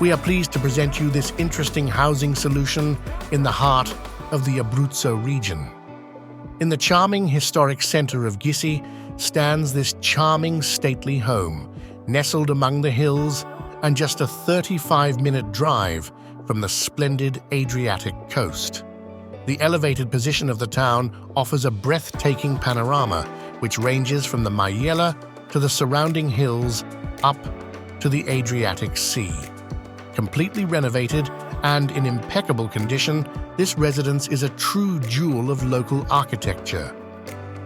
We are pleased to present you this interesting housing solution in the heart of the Abruzzo region. In the charming historic center of Gissi stands this charming stately home, nestled among the hills and just a 35-minute drive from the splendid Adriatic coast. The elevated position of the town offers a breathtaking panorama which ranges from the Maiella to the surrounding hills up to the Adriatic Sea. Completely renovated and in impeccable condition, this residence is a true jewel of local architecture.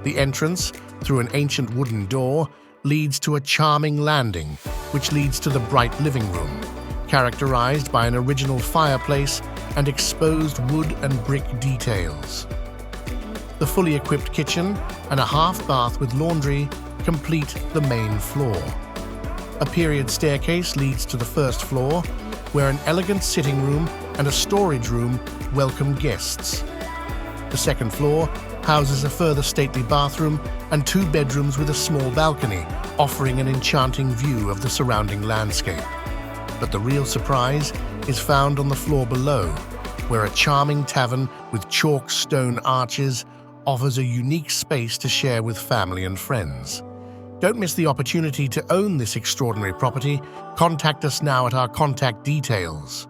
The entrance, through an ancient wooden door, leads to a charming landing, which leads to the bright living room, characterized by an original fireplace and exposed wood and brick details. The fully equipped kitchen and a half bath with laundry complete the main floor. A period staircase leads to the first floor, where an elegant sitting room and a storage room welcome guests. The second floor houses a further stately bathroom and 2 bedrooms with a small balcony, offering an enchanting view of the surrounding landscape. But the real surprise is found on the floor below, where a charming tavern with chalk stone arches offers a unique space to share with family and friends. Don't miss the opportunity to own this extraordinary property. Contact us now at our contact details.